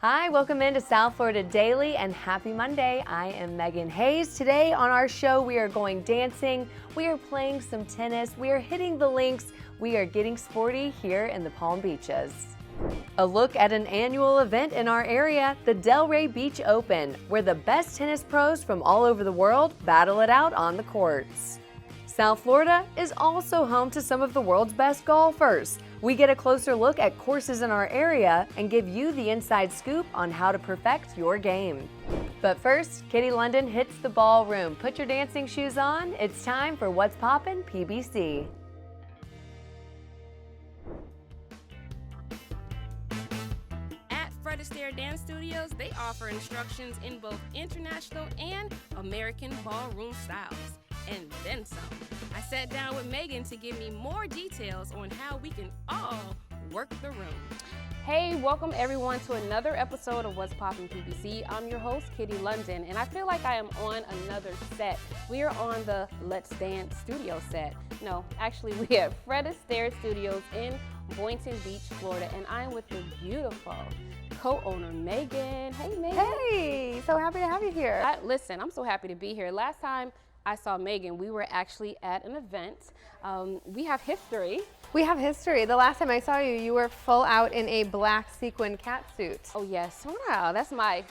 Hi, welcome into South Florida Daily and happy Monday. I am Megan Hayes. Today on our show, we are going dancing, we are playing some tennis, we are hitting the links, we are getting sporty here in the Palm Beaches. A look at an annual event in our area, the Delray Beach Open, where the best tennis pros from all over the world battle it out on the courts. South Florida is also home to some of the world's best golfers. We get a closer look at courses in our area and give you the inside scoop on how to perfect your game. But first, Kitty London hits the ballroom. Put your dancing shoes on. It's time for What's Poppin' PBC. At Fred Astaire Dance Studios, they offer instructions in both international and American ballroom styles. And then some. I sat down with Megan to give me more details on how we can all work the room. Hey, welcome everyone to another episode of What's Poppin' PBC. I'm your host, Kitty London, and I feel like I am on another set. We are on the Let's Dance studio set. No, actually we are at Fred Astaire Studios in Boynton Beach, Florida, and I'm with the beautiful co-owner Megan. Hey, Megan. Hey, so happy to have you here. Listen, I'm so happy to be here. Last time I saw Megan, we were actually at an event. We have history. We have history. The last time I saw you, you were full out in a black sequin catsuit. Oh yes, wow, that's my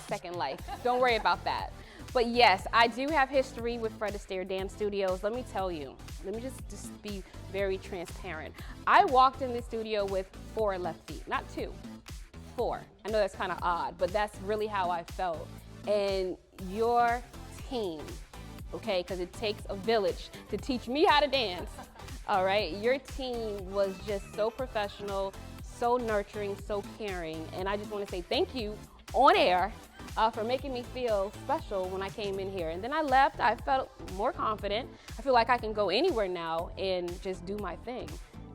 second life. Don't worry about that. But yes, I do have history with Fred Astaire Dance Studios. Let me tell you, let me just be very transparent. I walked in the studio with 4 left feet, not 2, 4. I know that's kind of odd, but that's really how I felt. And your team, okay, because it takes a village to teach me how to dance, all right? Your team was just so professional, so nurturing, so caring, and I just want to say thank you on air for making me feel special when I came in here. And then I left, I felt more confident. I feel like I can go anywhere now and just do my thing.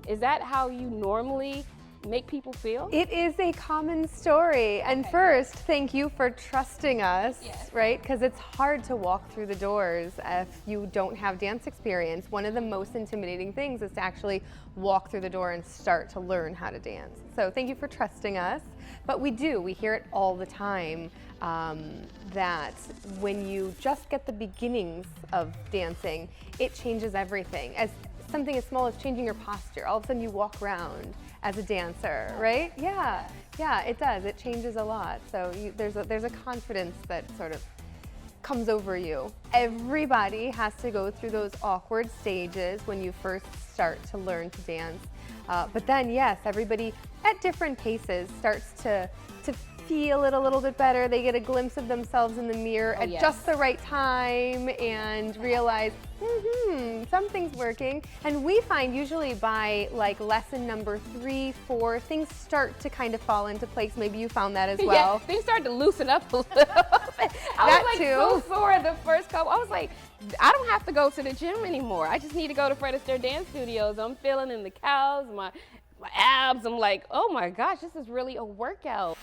Is that how you normally make people feel? It is a common story. And first, thank you for trusting us, Yes. right? Because it's hard to walk through the doors if you don't have dance experience. One of the most intimidating things is to actually walk through the door and start to learn how to dance. So thank you for trusting us. But we hear it all the time, that when you just get the beginnings of dancing, it changes everything. As something as small as changing your posture, all of a sudden you walk around as a dancer, right? Yeah, it does. It changes a lot. So there's a confidence that sort of comes over you. Everybody has to go through those awkward stages when you first start to learn to dance. But then, yes, everybody at different paces starts to feel it a little bit better. They get a glimpse of themselves in the mirror at just the right time and realize, something's working. And we find usually by like lesson number 3, 4, things start to kind of fall into place. Maybe you found that as well. Yeah, things started to loosen up a little bit. I was like so sore the first couple. I was like, I don't have to go to the gym anymore. I just need to go to Fred Astaire Dance Studios. I'm feeling in the cows, my abs. I'm like, oh my gosh, this is really a workout.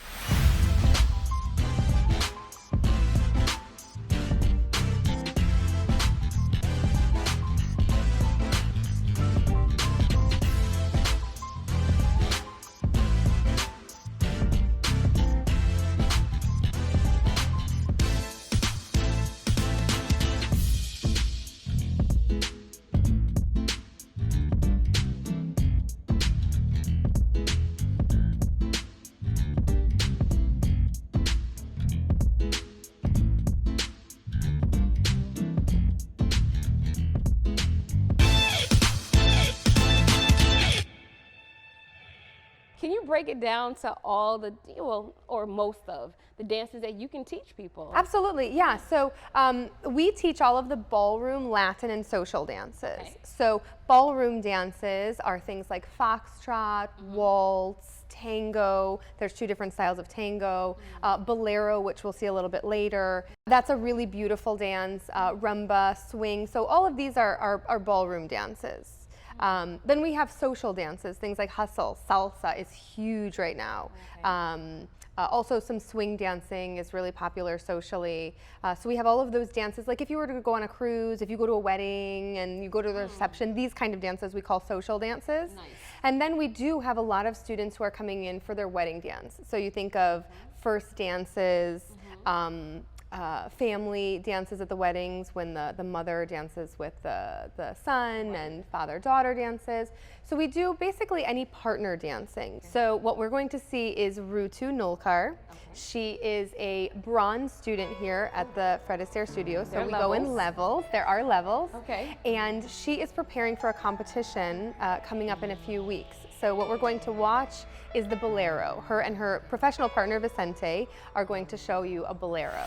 Can you break it down to all the, or most of the dances that you can teach people? Absolutely, yeah. So we teach all of the ballroom, Latin, and social dances. Okay. So ballroom dances are things like foxtrot, waltz, tango. There's 2 different styles of tango. Bolero, which we'll see a little bit later. That's a really beautiful dance. Rumba, swing. So all of these are ballroom dances. Then we have social dances, things like hustle, salsa is huge right now. Okay. Also some swing dancing is really popular socially. So we have all of those dances, like if you were to go on a cruise, if you go to a wedding and you go to the reception, these kind of dances we call social dances. Nice. And then we do have a lot of students who are coming in for their wedding dance. So you think of first dances, family dances at the weddings when the mother dances with the son and father-daughter dances. So we do basically any partner dancing. So what we're going to see is Rutu Nolkar. She is a bronze student here at the Fred Astaire Studio. So we go in levels. There are levels. Okay. And she is preparing for a competition coming up in a few weeks. So what we're going to watch is the bolero. Her and her professional partner Vicente are going to show you a bolero.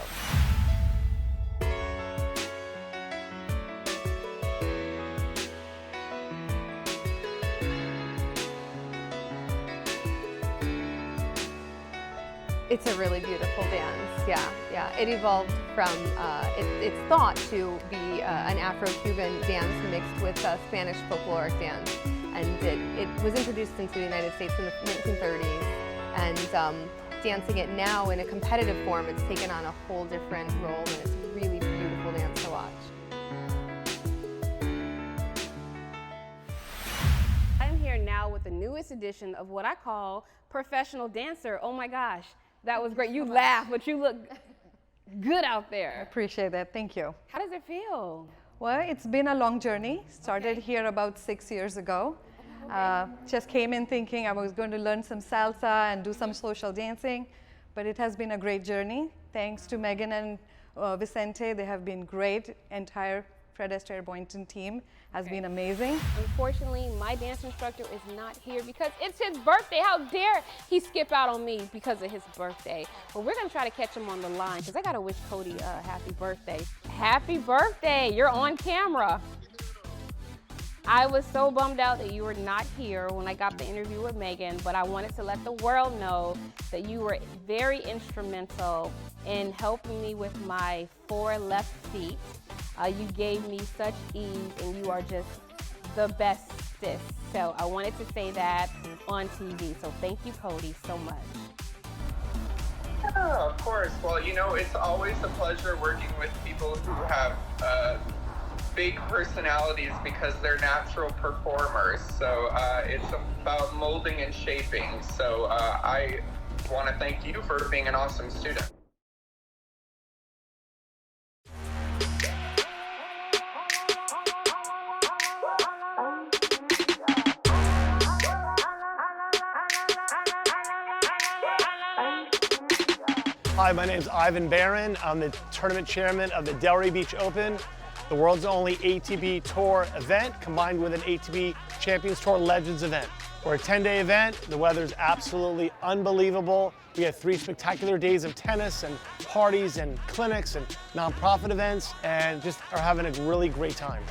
It's a really beautiful dance, yeah. It evolved from, it's thought to be an Afro-Cuban dance mixed with Spanish folkloric dance. And it was introduced into the United States in the 1930s. And dancing it now in a competitive form, it's taken on a whole different role, and it's a really beautiful dance to watch. I'm here now with the newest edition of what I call professional dancer. Oh my gosh, that was great. You laugh, but you look good out there. Appreciate that, thank you. How does it feel? Well, it's been a long journey. Started here about 6 years ago. Just came in thinking I was going to learn some salsa and do some social dancing, but it has been a great journey. Thanks to Megan and Vicente, they have been great. Entire Fred Astaire Boynton team has been amazing. Unfortunately, my dance instructor is not here because it's his birthday. How dare he skip out on me because of his birthday? But we're gonna try to catch him on the line because I gotta wish Cody a happy birthday. Happy birthday, you're on camera. I was so bummed out that you were not here when I got the interview with Megan, but I wanted to let the world know that you were very instrumental in helping me with my 4 left feet. You gave me such ease, and you are just the bestest. So I wanted to say that on TV. So thank you, Cody, so much. Yeah, of course. Well, you know, it's always a pleasure working with people who have big personalities because they're natural performers. So it's about molding and shaping. So I want to thank you for being an awesome student. Hi, my name is Ivan Barron. I'm the tournament chairman of the Delray Beach Open, the world's only ATP Tour event combined with an ATP Champions Tour Legends event. We're a 10-day event. The weather's absolutely unbelievable. We have 3 spectacular days of tennis and parties and clinics and nonprofit events, and just are having a really great time.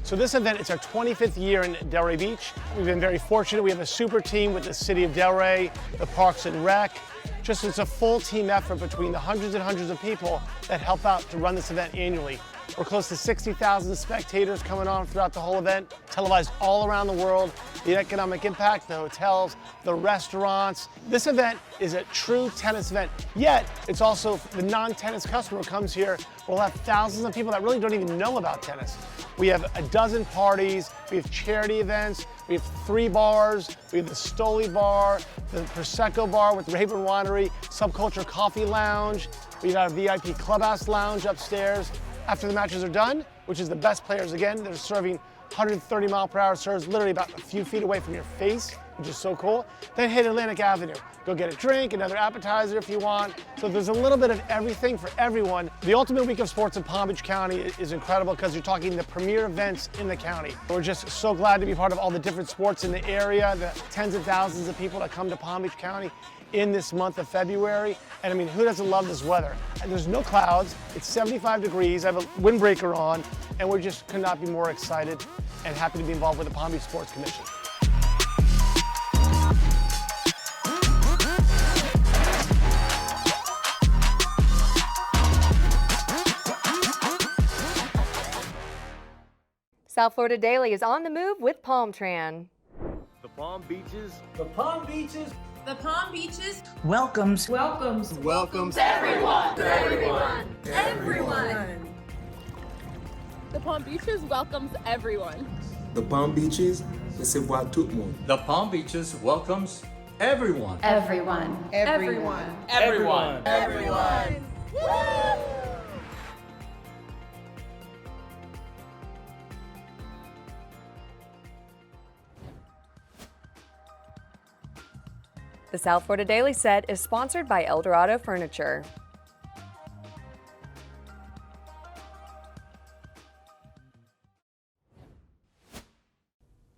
So this event, it's our 25th year in Delray Beach. We've been very fortunate. We have a super team with the City of Delray, the Parks and Rec. Just it's a full team effort between the hundreds and hundreds of people that help out to run this event annually. We're close to 60,000 spectators coming on throughout the whole event, televised all around the world. The economic impact, the hotels, the restaurants. This event is a true tennis event, yet it's also the non-tennis customer who comes here. We'll have thousands of people that really don't even know about tennis. We have a dozen parties, we have charity events, we have 3 bars, we have the Stoli Bar, the Prosecco Bar with Raven Winery, Subculture Coffee Lounge, we've got a VIP Clubhouse Lounge upstairs. After the matches are done, which is the best players again, they're serving 130 mile per hour serves literally about a few feet away from your face, which is so cool. Then hit Atlantic Avenue. Go get a drink, another appetizer if you want. So there's a little bit of everything for everyone. The Ultimate Week of Sports in Palm Beach County is incredible because you're talking the premier events in the county. We're just so glad to be part of all the different sports in the area, the tens of thousands of people that come to Palm Beach County in this month of February. And I mean, who doesn't love this weather? And there's no clouds, it's 75 degrees, I have a windbreaker on, and we just could not be more excited and happy to be involved with the Palm Beach Sports Commission. South Florida Daily is on the move with Palmtran. The Palm Beaches. The Palm Beaches. The Palm Beaches Welcomes everyone. The Palm Beaches welcomes everyone. The Palm Beaches recevoir tout le monde. The Palm Beaches welcomes Everyone. Everyone. Everyone. Everyone. Everyone. The South Florida Daily Set is sponsored by Eldorado Furniture.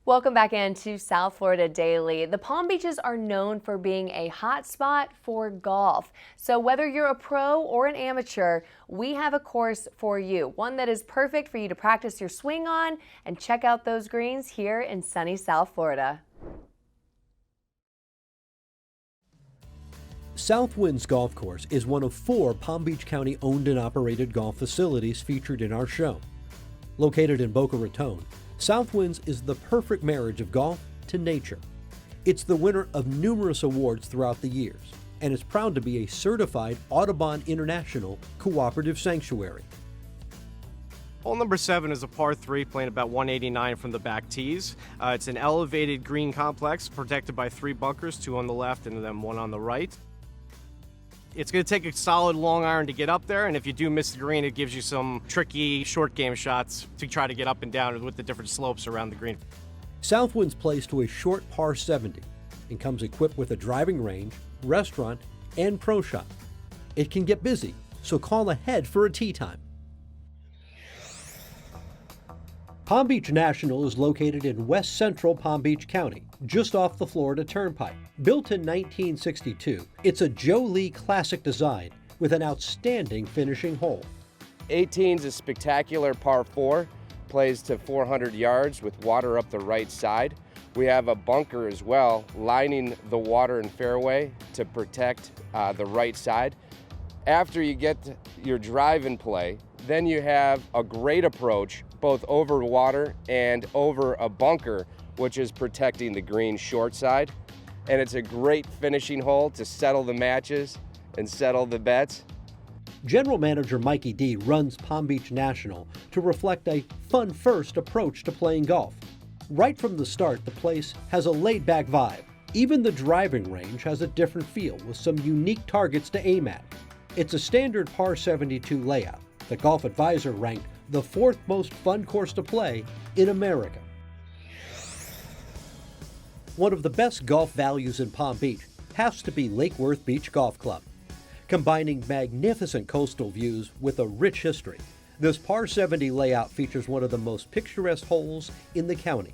Welcome back into South Florida Daily. The Palm Beaches are known for being a hot spot for golf. So whether you're a pro or an amateur, we have a course for you, one that is perfect for you to practice your swing on and check out those greens here in sunny South Florida. Southwinds Golf Course is one of 4 Palm Beach County owned and operated golf facilities featured in our show. Located in Boca Raton, Southwinds is the perfect marriage of golf to nature. It's the winner of numerous awards throughout the years and is proud to be a certified Audubon International Cooperative Sanctuary. Hole number 7 is a par 3 playing about 189 from the back tees. It's an elevated green complex protected by 3 bunkers, 2 on the left and then 1 on the right. It's going to take a solid long iron to get up there, and if you do miss the green, it gives you some tricky short game shots to try to get up and down with the different slopes around the green. Southwinds plays to a short par 70 and comes equipped with a driving range, restaurant, and pro shop. It can get busy, so call ahead for a tee time. Palm Beach National is located in west central Palm Beach County, just off the Florida Turnpike. Built in 1962, it's a Joe Lee classic design with an outstanding finishing hole. 18 is a spectacular par 4, plays to 400 yards with water up the right side. We have a bunker as well, lining the water and fairway to protect the right side. After you get your drive in play, then you have a great approach both over water and over a bunker, which is protecting the green short side. And it's a great finishing hole to settle the matches and settle the bets. General Manager Mikey D runs Palm Beach National to reflect a fun-first approach to playing golf. Right from the start, the place has a laid-back vibe. Even the driving range has a different feel with some unique targets to aim at. It's a standard par 72 layout. The Golf Advisor ranked the 4th most fun course to play in America. One of the best golf values in Palm Beach has to be Lake Worth Beach Golf Club. Combining magnificent coastal views with a rich history, this par 70 layout features one of the most picturesque holes in the county.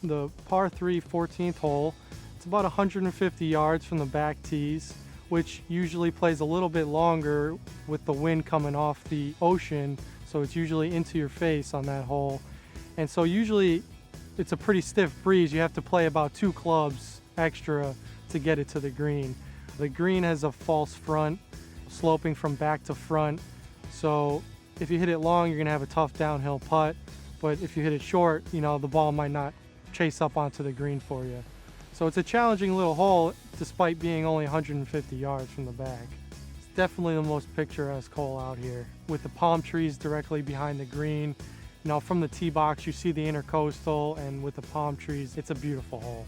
The par 3 14th hole, it's about 150 yards from the back tees, which usually plays a little bit longer with the wind coming off the ocean, so it's usually into your face on that hole. And so usually it's a pretty stiff breeze. You have to play about 2 clubs extra to get it to the green. The green has a false front, sloping from back to front. So if you hit it long, you're gonna have a tough downhill putt. But if you hit it short, you know, the ball might not chase up onto the green for you. So it's a challenging little hole despite being only 150 yards from the back. It's definitely the most picturesque hole out here with the palm trees directly behind the green. You know, from the tee box, you see the intercoastal, and with the palm trees, it's a beautiful hole.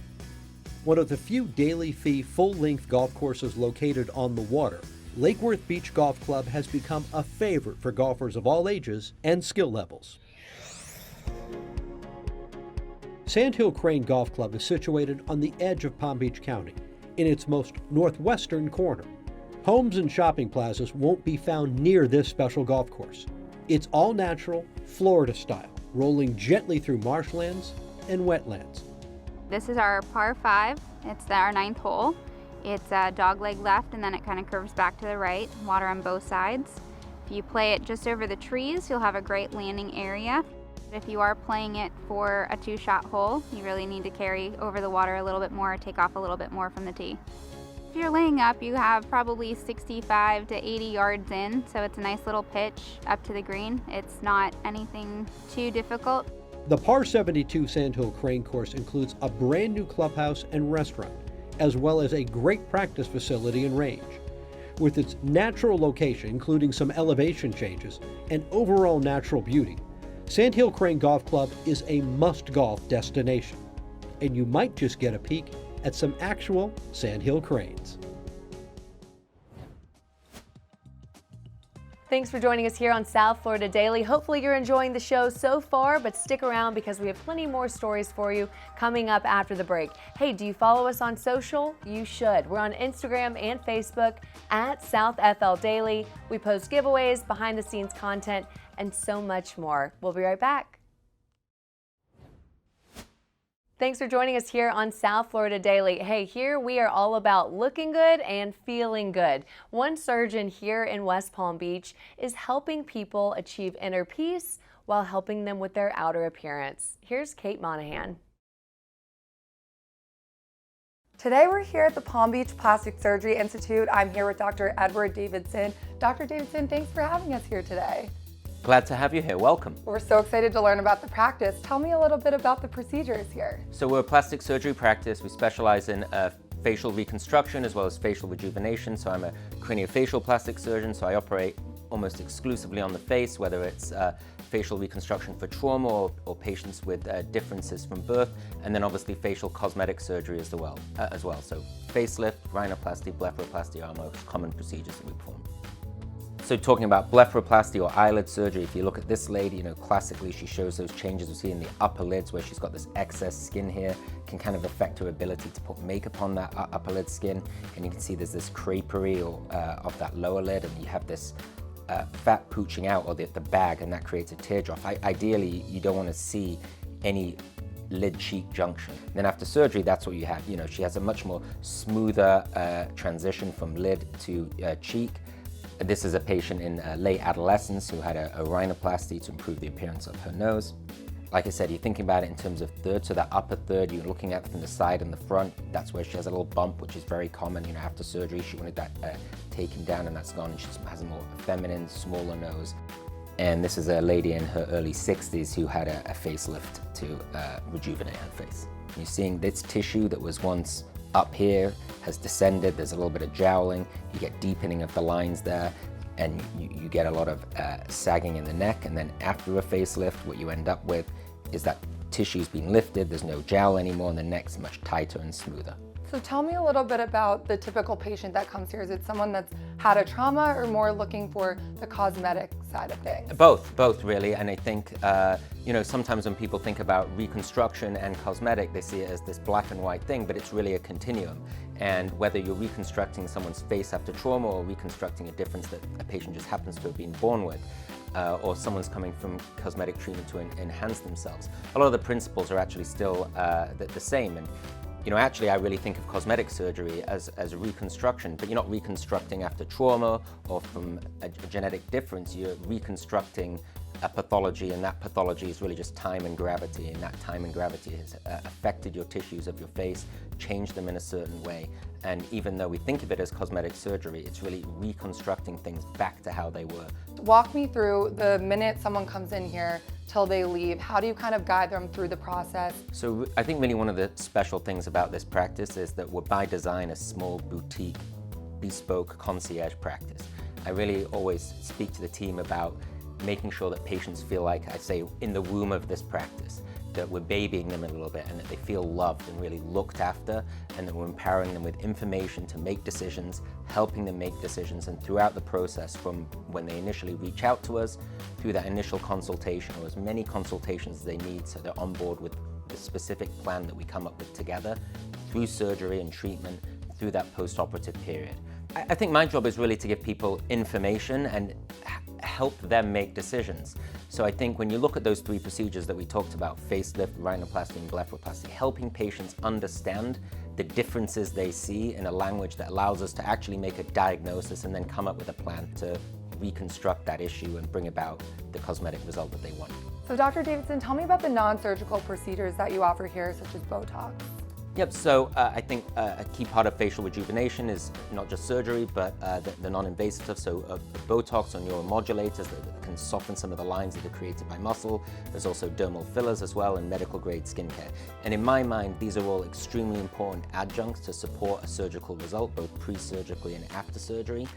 One of the few daily fee full-length golf courses located on the water, Lake Worth Beach Golf Club has become a favorite for golfers of all ages and skill levels. Sandhill Crane Golf Club is situated on the edge of Palm Beach County, in its most northwestern corner. Homes and shopping plazas won't be found near this special golf course. It's all natural, Florida style, rolling gently through marshlands and wetlands. This is our par 5. It's our 9th hole. It's a dogleg left and then it kind of curves back to the right, water on both sides. If you play it just over the trees, you'll have a great landing area. If you are playing it for a 2-shot hole, you really need to carry over the water a little bit more, take off a little bit more from the tee. If you're laying up, you have probably 65 to 80 yards in, so it's a nice little pitch up to the green. It's not anything too difficult. The par 72 Sandhill Crane course includes a brand new clubhouse and restaurant, as well as a great practice facility and range. With its natural location, including some elevation changes and overall natural beauty, Sandhill Crane Golf Club is a must-golf destination, and you might just get a peek at some actual sandhill cranes. Thanks for joining us here on South Florida Daily. Hopefully you're enjoying the show so far, but stick around because we have plenty more stories for you coming up after the break. Hey, do you follow us on social? You should. We're on Instagram and Facebook at South FL Daily. We post giveaways, behind the scenes content, and so much more. We'll be right back. Thanks for joining us here on South Florida Daily. Hey, here we are all about looking good and feeling good. One surgeon here in West Palm Beach is helping people achieve inner peace while helping them with their outer appearance. Here's Kate Monahan. Today we're here at the Palm Beach Plastic Surgery Institute. I'm here with Dr. Edward Davidson. Dr. Davidson, thanks for having us here today. Glad to have you here. Welcome. We're so excited to learn about the practice. Tell me a little bit about the procedures here. So we're a plastic surgery practice. We specialize in facial reconstruction as well as facial rejuvenation. So I'm a craniofacial plastic surgeon, so I operate almost exclusively on the face, whether it's facial reconstruction for trauma or patients with differences from birth, and then obviously facial cosmetic surgery as well. So facelift, rhinoplasty, blepharoplasty are our most common procedures that we perform. So talking about blepharoplasty or eyelid surgery, if you look at this lady, classically she shows those changes we see in the upper lids where she's got this excess skin here, can kind of affect her ability to put makeup on that upper lid skin. And you can see there's this creperie of that lower lid, and you have this fat pooching out, or the bag, and that creates a teardrop. Ideally, you don't want to see any lid-cheek junction. Then after surgery, that's what you have. She has a much more smoother transition from lid to cheek. This is a patient in late adolescence who had a rhinoplasty to improve the appearance of her nose. Like I said, you're thinking about it in terms of third, so that upper third you're looking at from the side and the front. That's where she has a little bump, which is very common. After surgery, she wanted that taken down, and that's gone, and she has a more feminine, smaller nose. And this is a lady in her early 60s who had a facelift to rejuvenate her face. You're seeing this tissue that was once up here has descended. There's a little bit of jowling. You get deepening of the lines there, and you get a lot of sagging in the neck. And then after a facelift, what you end up with is that tissue's been lifted, there's no jowl anymore, and the neck's much tighter and smoother. So tell me a little bit about the typical patient that comes here. Is it someone that's had a trauma or more looking for the cosmetic side of things? Both really. And I think, sometimes when people think about reconstruction and cosmetic, they see it as this black and white thing, but it's really a continuum. And whether you're reconstructing someone's face after trauma or reconstructing a difference that a patient just happens to have been born with, or someone's coming from cosmetic treatment to enhance themselves, a lot of the principles are actually still the same. And actually I really think of cosmetic surgery as a reconstruction, but you're not reconstructing after trauma or from a genetic difference. You're reconstructing a pathology, and that pathology is really just time and gravity, and that time and gravity has affected your tissues of your face, changed them in a certain way. And even though we think of it as cosmetic surgery, it's really reconstructing things back to how they were. Walk me through the minute someone comes in here till they leave. How do you kind of guide them through the process? So I think really one of the special things about this practice is that we're by design a small boutique, bespoke concierge practice. I really always speak to the team about making sure that patients feel like, I say, in the womb of this practice, that we're babying them a little bit and that they feel loved and really looked after, and that we're empowering them with information to make decisions, helping them make decisions, and throughout the process, from when they initially reach out to us, through that initial consultation, or as many consultations as they need so they're on board with the specific plan that we come up with together, through surgery and treatment, through that post-operative period. I think my job is really to give people information and help them make decisions. So I think when you look at those three procedures that we talked about, facelift, rhinoplasty, and blepharoplasty, helping patients understand the differences they see in a language that allows us to actually make a diagnosis and then come up with a plan to reconstruct that issue and bring about the cosmetic result that they want. So Dr. Davidson, tell me about the non-surgical procedures that you offer here, such as Botox. Yep, so I think a key part of facial rejuvenation is not just surgery, but the non-invasive stuff. So Botox or neuromodulators that can soften some of the lines that are created by muscle. There's also dermal fillers as well, and medical grade skincare. And in my mind, these are all extremely important adjuncts to support a surgical result, both pre-surgically and after surgery.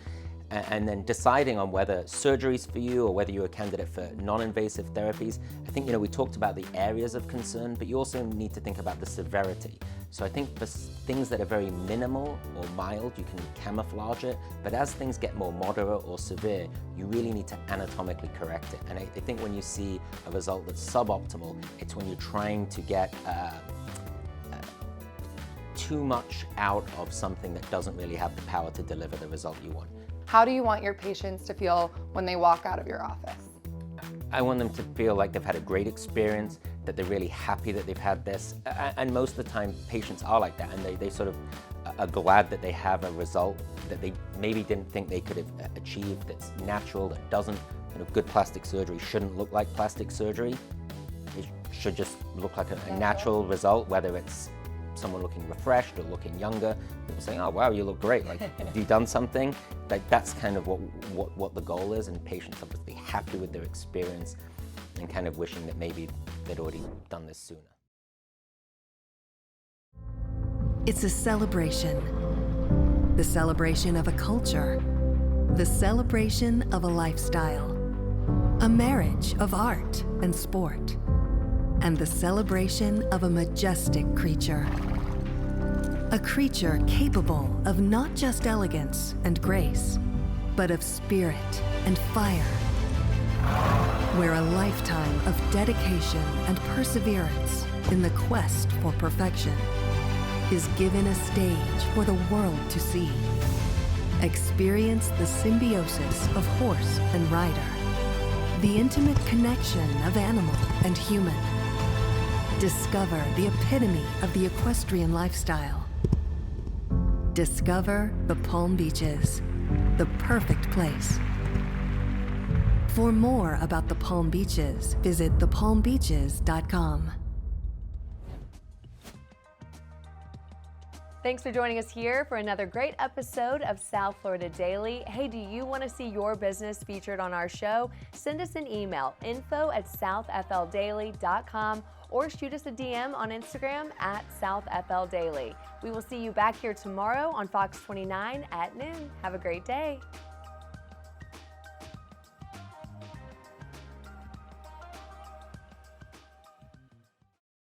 and then deciding on whether surgery's for you or whether you're a candidate for non-invasive therapies. I think, we talked about the areas of concern, but you also need to think about the severity. So I think for things that are very minimal or mild, you can camouflage it, but as things get more moderate or severe, you really need to anatomically correct it. And I think when you see a result that's suboptimal, it's when you're trying to get too much out of something that doesn't really have the power to deliver the result you want. How do you want your patients to feel when they walk out of your office? I want them to feel like they've had a great experience, that they're really happy that they've had this. And most of the time, patients are like that, and they sort of are glad that they have a result that they maybe didn't think they could have achieved, that's natural, that doesn't, good plastic surgery shouldn't look like plastic surgery. It should just look like a natural result, whether it's someone looking refreshed or looking younger, people saying, oh wow, you look great, like have you done something? Like that's kind of what the goal is, and patients are supposed to be happy with their experience and kind of wishing that maybe they'd already done this sooner. It's a celebration. The celebration of a culture. The celebration of a lifestyle. A marriage of art and sport. And the celebration of a majestic creature. A creature capable of not just elegance and grace, but of spirit and fire. Where a lifetime of dedication and perseverance in the quest for perfection is given a stage for the world to see. Experience the symbiosis of horse and rider. The intimate connection of animal and human. Discover the epitome of the equestrian lifestyle. Discover the Palm Beaches, the perfect place. For more about the Palm Beaches, visit thepalmbeaches.com. Thanks for joining us here for another great episode of South Florida Daily. Hey, do you want to see your business featured on our show? Send us an email, info@southfldaily.com, or shoot us a DM on Instagram @SouthFLDaily. We will see you back here tomorrow on Fox 29 at noon. Have a great day.